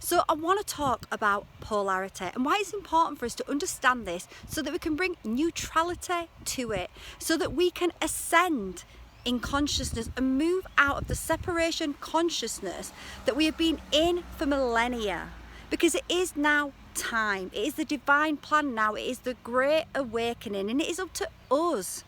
So I want to talk about polarity and why it's important for us to understand this so that we can bring neutrality to it, so that we can ascend in consciousness and move out of the separation consciousness that we have been in for millennia. Because it is now time, it is the divine plan now, it is the great awakening, and it is up to us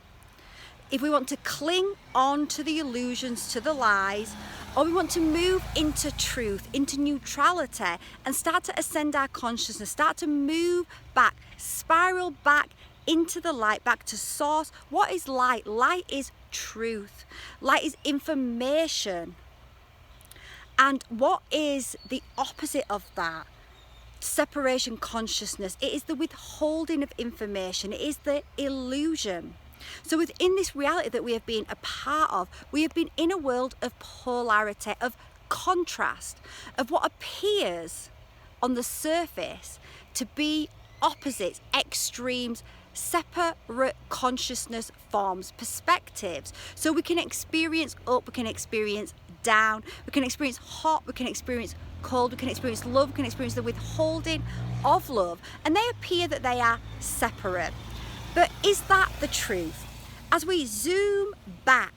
if we want to cling on to the illusions, to the lies, or we want to move into truth, into neutrality, and start to ascend our consciousness, start to move back, spiral back into the light, back to source. What is light? Light is truth. Light is information. And what is the opposite of that? Separation consciousness. It is the withholding of information. It is the illusion. So within this reality that we have been a part of, we have been in a world of polarity, of contrast, of what appears on the surface to be opposites, extremes, separate consciousness forms, perspectives. So we can experience up, we can experience down, we can experience hot, we can experience cold, we can experience love, we can experience the withholding of love, and they appear that they are separate. But is that the truth? As we zoom back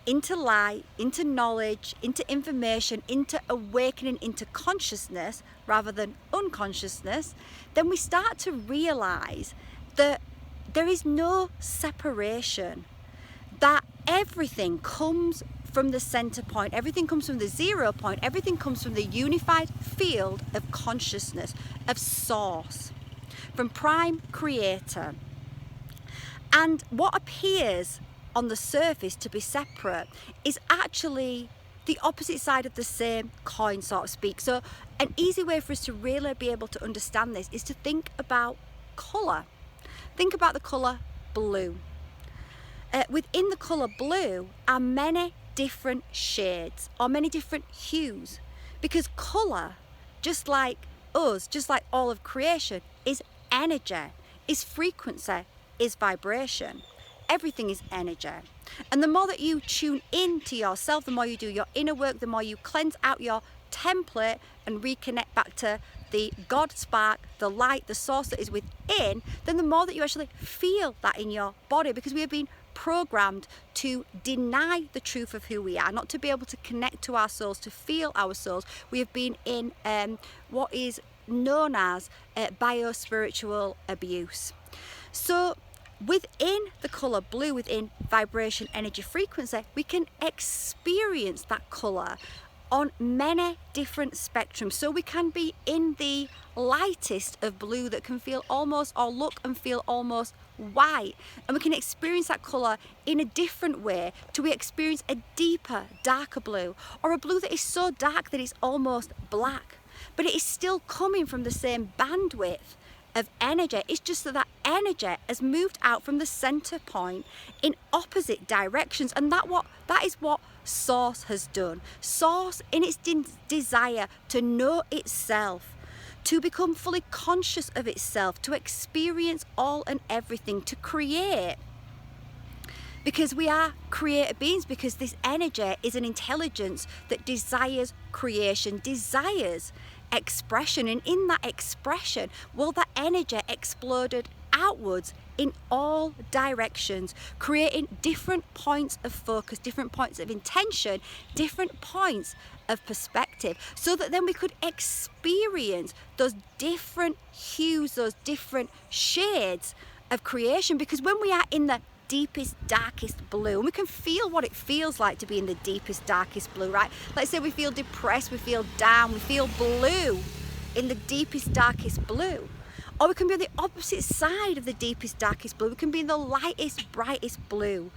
into light, into knowledge, into information, into awakening, into consciousness rather than unconsciousness, then we start to realize that there is no separation, that everything comes from the center point, everything comes from the 0 point, everything comes from the unified field of consciousness, of source, from prime creator. And what appears on the surface to be separate is actually the opposite side of the same coin, so to speak. So an easy way for us to really be able to understand this is to think about colour. Think about the colour blue. Within the colour blue are many different shades or many different hues, because colour, just like us, just like all of creation, is energy, is frequency, is vibration. Everything is energy. And the more that you tune into yourself, the more you do your inner work, the more you cleanse out your template and reconnect back to the God spark, the light, the source that is within, then the more that you actually feel that in your body, because we have been programmed to deny the truth of who we are, not to be able to connect to our souls, to feel our souls. We have been in what is known as bio-spiritual abuse. So within the colour blue, within vibration, energy, frequency, we can experience that colour on many different spectrums. So we can be in the lightest of blue that can feel almost, or look and feel almost white, and we can experience that colour in a different way till we experience a deeper, darker blue, or a blue that is so dark that it's almost black, but it is still coming from the same bandwidth of energy. It's just that energy has moved out from the center point in opposite directions, and that is what source has done. Source, in its desire to know itself, to become fully conscious of itself, to experience all and everything, to create, because we are creator beings, because this energy is an intelligence that desires creation, desires expression, and in that expression, well, that energy exploded outwards in all directions, creating different points of focus, different points of intention, different points of perspective, so that then we could experience those different hues, those different shades of creation. Because when we are in the deepest, darkest blue, and we can feel what it feels like to be in the deepest, darkest blue, right? Let's say we feel depressed, we feel down, we feel blue in the deepest, darkest blue. Or we can be on the opposite side of the deepest, darkest blue. We can be in the lightest, brightest blue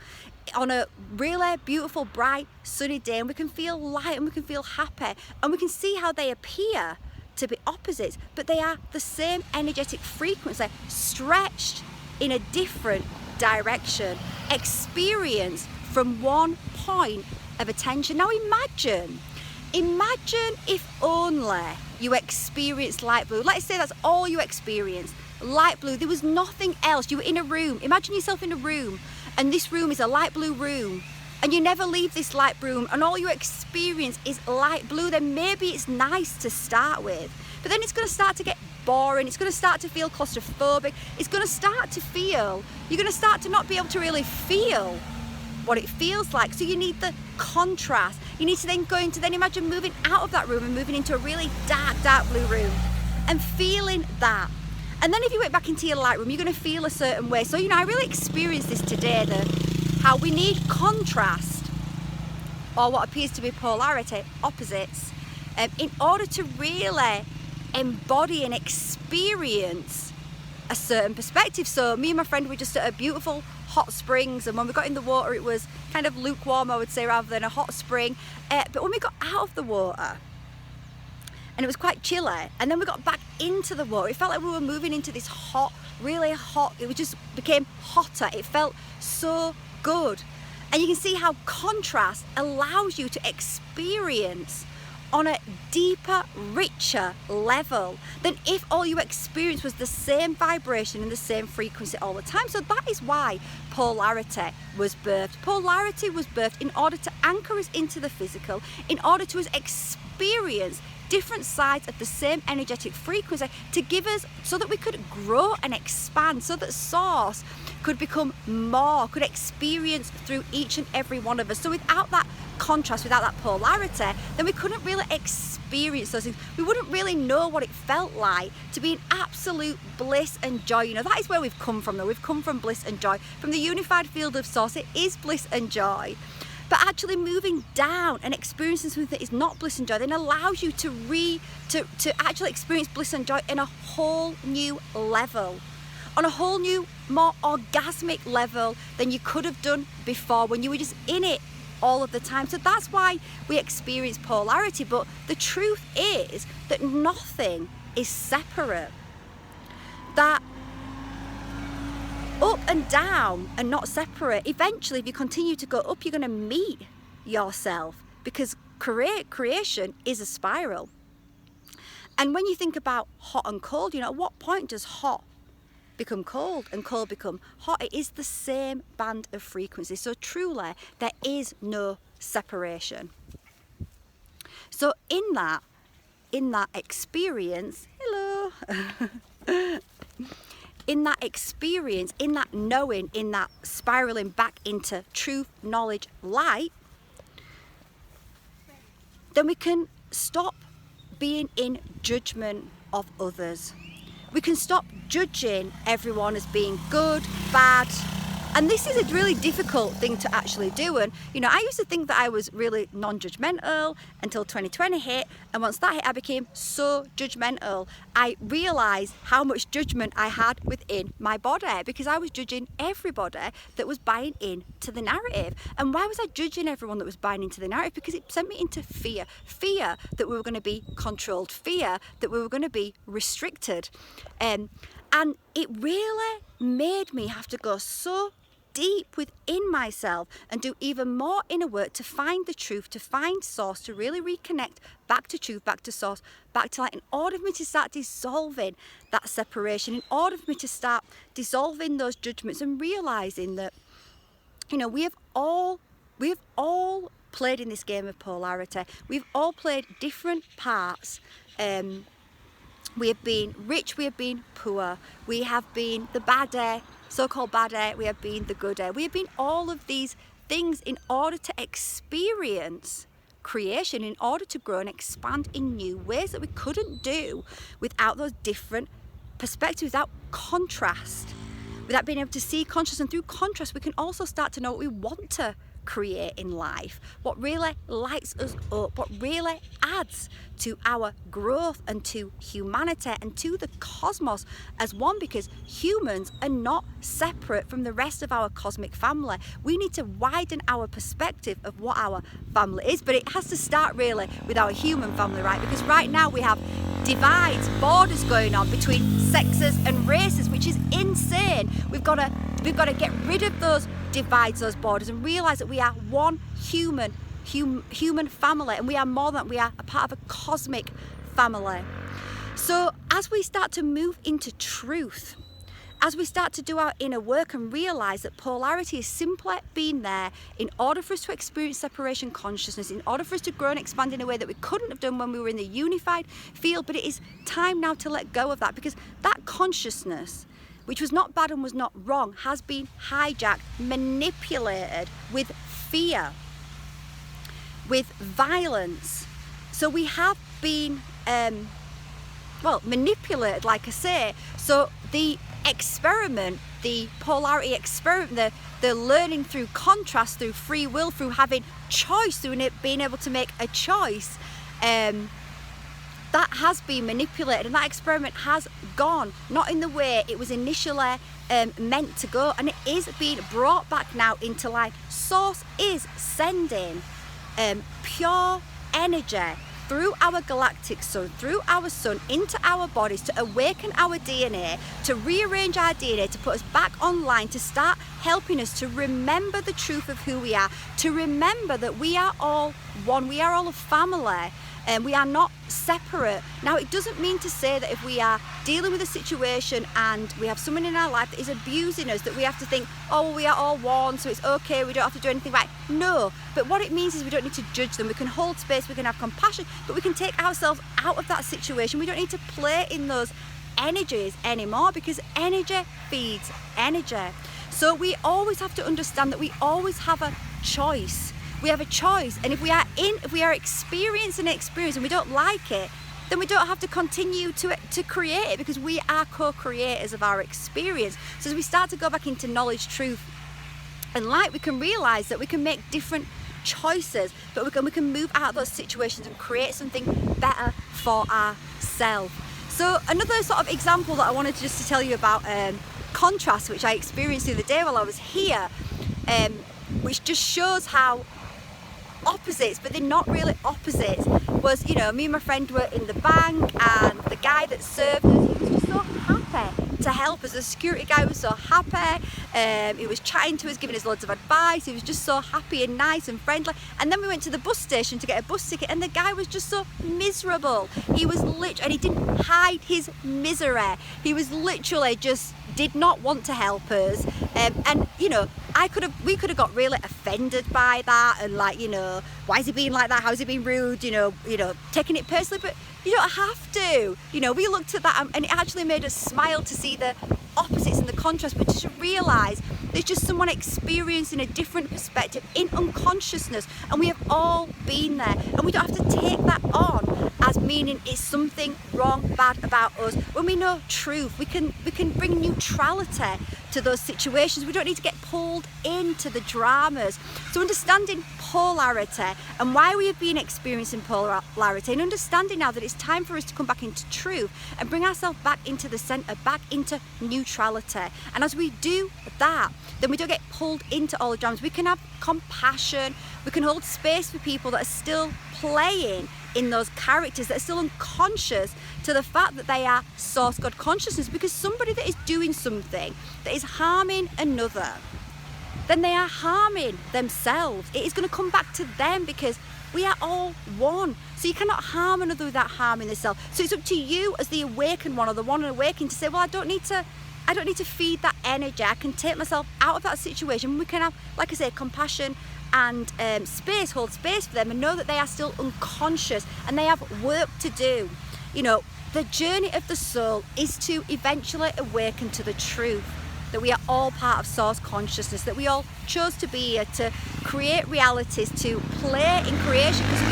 on a really beautiful, bright, sunny day, and we can feel light and we can feel happy, and we can see how they appear to be opposites, but they are the same energetic frequency stretched in a different direction, experienced from one point of attention. Now imagine if only you experienced light blue. Let's say that's all you experienced, light blue. There was nothing else. You were in a room. Imagine yourself in a room, and this room is a light blue room, and you never leave this light room and all you experience is light blue, then maybe it's nice to start with. But then it's going to start to get boring, it's going to start to feel claustrophobic, it's going to start to feel, you're going to start to not be able to really feel what it feels like. So you need the contrast. You need to then go into, then imagine moving out of that room and moving into a really dark blue room and feeling that. And then if you went back into your light room, you're going to feel a certain way. So, I really experienced this today, how we need contrast, or what appears to be polarity, opposites, in order to really embody and experience a certain perspective. So me and my friend were just at a beautiful hot springs, and when we got in the water it was kind of lukewarm, I would say, rather than a hot spring, but when we got out of the water and it was quite chilly, and then we got back into the water, it felt like we were moving into this hot, really hot, it just became hotter, it felt so good. And you can see how contrast allows you to experience on a deeper, richer level than if all you experienced was the same vibration and the same frequency all the time. So that is why polarity was birthed. Polarity was birthed in order to anchor us into the physical, in order to us experience different sides of the same energetic frequency, to give us, so that we could grow and expand, so that source could become more, could experience through each and every one of us. So without that contrast, without that polarity, then we couldn't really experience those things. We wouldn't really know what it felt like to be in absolute bliss and joy. That is where we've come from, though. We've come from bliss and joy, from the unified field of source. It is bliss and joy. But actually moving down and experiencing something that is not bliss and joy then allows you to actually experience bliss and joy in a whole new level, on a whole new, more orgasmic level than you could have done before when you were just in it all of the time. So that's why we experience polarity. But the truth is that nothing is separate. That up and down are not separate. Eventually, if you continue to go up, you're going to meet yourself, because creation is a spiral. And when you think about hot and cold, at what point does hot become cold and cold become hot? It is the same band of frequency. So truly, there is no separation. So in that experience, in that experience, in that knowing, in that spiraling back into truth, knowledge, light, then we can stop being in judgment of others. We can stop judging everyone as being good, bad. And this is a really difficult thing to actually do. And, I used to think that I was really non-judgmental until 2020 hit. And once that hit, I became so judgmental. I realised how much judgment I had within my body, because I was judging everybody that was buying into the narrative. And why was I judging everyone that was buying into the narrative? Because it sent me into fear. Fear that we were going to be controlled. Fear that we were going to be restricted. And it really made me have to go so deep within myself and do even more inner work to find the truth, to find source, to really reconnect back to truth, back to source, back to light, in order for me to start dissolving that separation, in order for me to start dissolving those judgments and realizing that, we have all played in this game of polarity. We've all played different parts. We have been rich, we have been poor, we have been the baddie, so-called baddie, we have been the goodie. We have been all of these things in order to experience creation, in order to grow and expand in new ways that we couldn't do without those different perspectives, without contrast, without being able to see contrast. And through contrast, we can also start to know what we want to create in life, what really lights us up, what really adds to our growth and to humanity and to the cosmos as one, because humans are not separate from the rest of our cosmic family. We need to widen our perspective of what our family is, but it has to start really with our human family, right? Because right now we have divides, borders going on between sexes and races, which is insane. We've got to get rid of those divides, those borders, and realize that we are one human family, and we are more than that. We are a part of a cosmic family. So as we start to move into truth as we start to do our inner work and realize that polarity is simply being there in order for us to experience separation consciousness, in order for us to grow and expand in a way that we couldn't have done when we were in the unified field. But it is time now to let go of that, because that consciousness, which was not bad and was not wrong, has been hijacked, manipulated with fear, with violence. So we have been manipulated, like I say. So the experiment, the polarity experiment, the learning through contrast, through free will, through having choice, through being able to make a choice, that has been manipulated, and that experiment has gone not in the way it was initially meant to go, and it is being brought back now into line. Source is sending pure energy through our galactic sun, through our sun, into our bodies, to awaken our DNA, to rearrange our DNA, to put us back online, to start helping us to remember the truth of who we are, to remember that we are all one, we are all a family, and we are not separate. Now, it doesn't mean to say that if we are dealing with a situation and we have someone in our life that is abusing us, that we have to think, oh, well, we are all one, so it's okay, we don't have to do anything right. No, but what it means is we don't need to judge them. We can hold space, we can have compassion, but we can take ourselves out of that situation. We don't need to play in those energies anymore, because energy feeds energy. So we always have to understand that we always have a choice. We have a choice, and if we are experiencing an experience and we don't like it, then we don't have to continue to create it, because we are co-creators of our experience. So as we start to go back into knowledge, truth, and light, we can realize that we can make different choices, but we can move out of those situations and create something better for ourselves. So another sort of example that I wanted to just to tell you about, contrast, which I experienced the other day while I was here, which just shows how opposites, but they're not really opposites, was, me and my friend were in the bank, and the guy that served us, he was just so happy to help us. The security guy was so happy, he was chatting to us, giving us loads of advice. He was just so happy and nice and friendly. And then we went to the bus station to get a bus ticket, and the guy was just so miserable. He was and he didn't hide his misery. He was literally just did not want to help us, and we could have got really offended by that, and why is he being like that, how is he being rude, taking it personally, but you don't have to. We looked at that, and it actually made us smile to see the opposites and the contrast, but just to realise there's just someone experiencing a different perspective in unconsciousness, and we have all been there, and we don't have to take that on as meaning it's something wrong, bad about us. When we know truth, we can bring neutrality to those situations. We don't need to get pulled into the dramas. So understanding polarity and why we have been experiencing polarity, and understanding now that it's time for us to come back into truth and bring ourselves back into the center, back into neutrality. And as we do that, then we don't get pulled into all the dramas. We can have compassion, we can hold space for people that are still playing in those characters, that are still unconscious to the fact that they are source God consciousness, because somebody that is doing something that is harming another, then they are harming themselves. It is going to come back to them, because we are all one. So you cannot harm another without harming yourself. So it's up to you as the awakened one, or the one awakened, to say, well, I don't need to feed that energy. I can take myself out of that situation. We can have, like I say, compassion and hold space for them, and know that they are still unconscious and they have work to do. The journey of the soul is to eventually awaken to the truth that we are all part of source consciousness, that we all chose to be here to create realities, to play in creation, because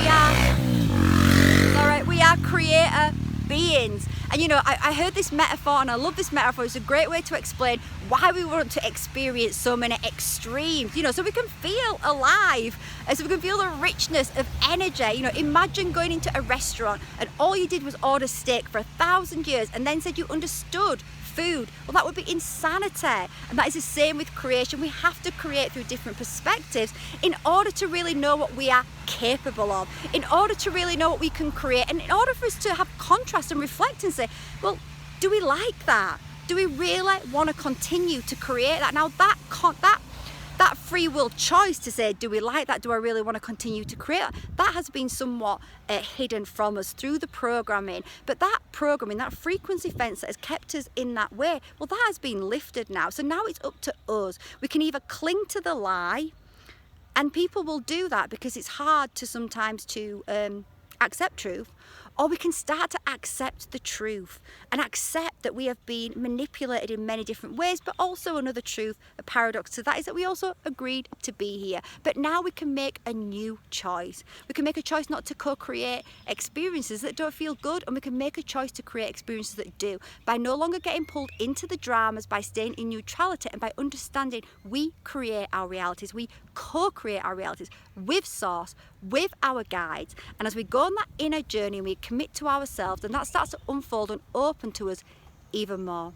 we are creator beings. And I heard this metaphor, and I love this metaphor. It's a great way to explain why we want to experience so many extremes, so we can feel alive, and so we can feel the richness of energy. Imagine going into a restaurant and all you did was order steak for 1,000 years and then said you understood food. Well, that would be insanity. And that is the same with creation. We have to create through different perspectives in order to really know what we are capable of, in order to really know what we can create, and in order for us to have contrast and reflect and say, well, do we like that? Do we really want to continue to create that? Now that that free will choice to say, do we like that? Do I really want to continue to create? That has been somewhat hidden from us through the programming. But that programming, that frequency fence that has kept us in that way, well, that has been lifted now. So now it's up to us. We can either cling to the lie, and people will do that because it's hard to sometimes to accept truth, or we can start to accept the truth and accept that we have been manipulated in many different ways. But also another truth, a paradox to that, is that we also agreed to be here. But now we can make a new choice. We can make a choice not to co-create experiences that don't feel good, and we can make a choice to create experiences that do, by no longer getting pulled into the dramas, by staying in neutrality, and by understanding we create our realities. We co-create our realities with source, with our guides. And as we go on that inner journey and we commit to ourselves, and that starts to unfold and open to us even more.